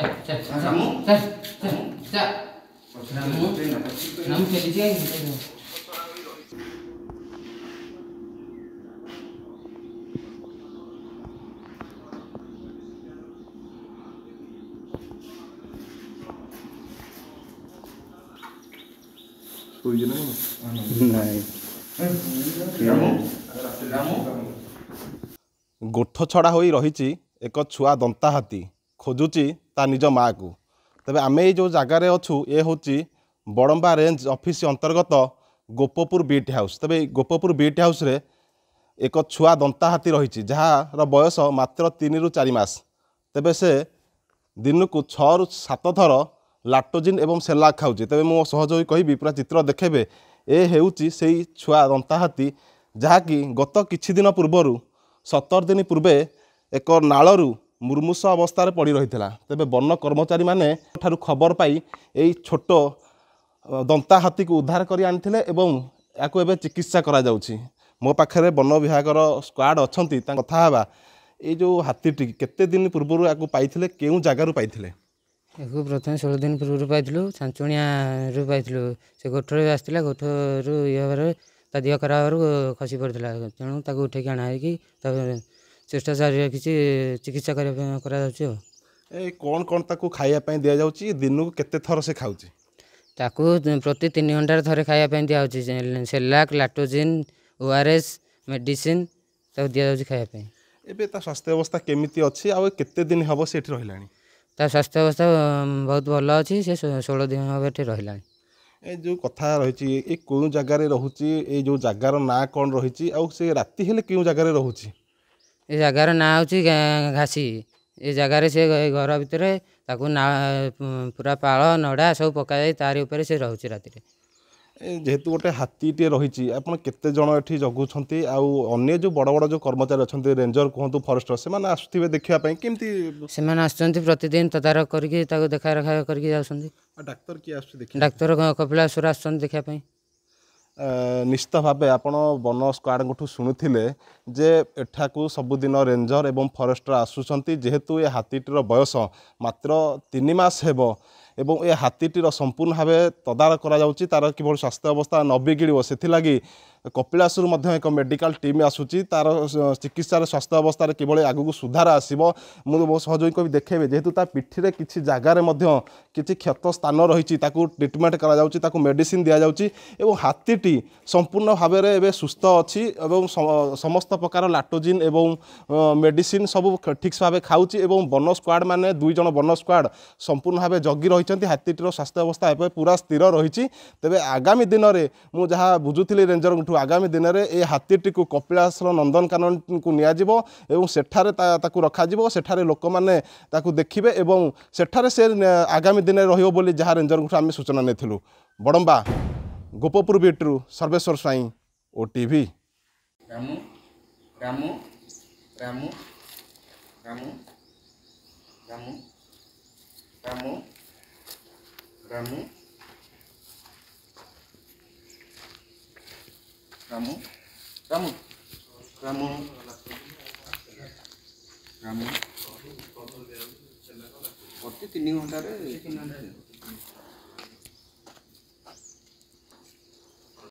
Ramu, Ramu jadi dia. गोठ छड़ा हो रही एक छुआ दंता हाथी खोजुची ता निज माँ को। तेबे आमे जो जगार अच्छु ये हूँ बड़म्बा रेंज ऑफिस अंतर्गत गोपपुर बीट हाउस। तेबे गोपपुर बीट हाउस रे एक छुआ दंता हाथी रही जार बयस मात्र 3 ରୁ 4 मास। तेबे से दिन को 6 ରୁ 7 थर लाक्टोजिन एवं सेलाक खाऊँ। तेबे मो सहयोगी कहि पूरा चित्र देखेबे ए हेउची सेही छुआ दंता हाथी जहाँकि गत किछि दिन पूर्वर 17 दिन पूर्वे एक नालू मुर्मूष अवस्था पड़ी रही है। तेबे वन कर्मचारी माने ठारू खबर पाई यही छोट दंता हाथी को उद्धार कर आनी एवं याकू एबे चिकित्सा करा जाउछि। मो पाखरे वन विभागर स्क्वाड अच्छी कथा हेबा। ये जो हाथीटी केते दिन पूर्व याकू पाइथिले केउ जगारू पाइथिले? याकू प्रथम 16 दिन पूर्व पाइथिलु छांचुणिया रु पाइथिलु। से गोठरे आस्तिला गोठरू ये ता देह खराब खसी पड़ता तेणु ताकू उठेक आना है चेष्टा जारी रखी चिकित्सा कौन कौन ताकू खाइबा दि जाउछि? दिन को केते थर से खाउछि? ताकू प्रति 3 घंटा थरे खाइबा दिया सेलाक लैक्टोजिन ओआरएस मेडिसिन ताकू दि जाउछि खाइबा। एबे ता स्वास्थ्य अवस्था केमिति अछि आ केते दिन हबो से एठी रहिलानी? ता स्वास्थ्य अवस्था बहुत भल अछि। से 16 दिन हबो एठी रहिलानी। ए जो कथा रही ये कौन जगार रोचे ये जो जगार ना कौन रही से राति हेले क्यों जगार रोचे? ये जगार ना हूँ घासी। ये जगार से घर भितर ताकू ना पूरा पाल नड़ा सब पकाई तारी ऊपर से रोचे राति। जेहेतु गोटे हाथीटे रही आपड़ केते जन ये जगुंट अन्य जो बड़ बड़ जो कर्मचारी अच्छा रेंजर कहतु फॉरेस्टर से आसुवे देखापी केमती से प्रतिदिन तदारख करके देखा रेखा करके जाऊँ। डाक्तर किए आस डाक्तर कपिलाश्वर आसुँच देखापी। निश्चित भाव आपण वन स्क्वाड को शुणुले जे एठाकू सबुदिन रेंजर एवं फॉरेस्टर आसुंच जेहेतु ये हाथीटीर बयस मात्र 3 मास हेब एवं ये हाथीटीर संपूर्ण भाव तदारख कर तार कि स्वास्थ्य अवस्था न बिगिड़ से कपिलासुर एक मेडिकल टीम आसूची तार चिकित्सार स्वास्थ्य अवस्था किभली आगू सुधार आसो मो सहयोगी को भी देखेबे। जेहेतु ता पिठी किसी जगार किसी क्षत स्थान रही ट्रिटमेंट करा मेडिसिन दि जाउची एवं हाथीटी संपूर्ण भाव में सुस्थ अच्छी एवं समस्त प्रकार लैक्टोजिन एवं मेडिसिन सब ठीक भाव खाऊँच एवं वन स्क्वाड माने 2 जन वन स्क्वाड संपूर्ण भाव जगी रही हाथीटीर स्वास्थ्य अवस्था पूरा स्थिर रही। तेबे आगामी दिन में मुझे जहाँ बुझुली रेंजर आगामी दिन में ये हाथीटी को कपिलासर नंदनकानन को नियाजिबो एवं सेठारे ताकू रखाजिबो सेठारे लोक माने ताकू देखिबे एवं सेठारे से आगामी दिन में रहिबो बोली जहाँ रेंजर को आम सूचना नेथिलु। बड़म्बा गोपपुर बीट्रु सर्वेश्वर स्वाई ओटीवी। रामू रामू रामू रामू रामू रामू रामू रामू रामू रामू रामू प्रति 3 घंटा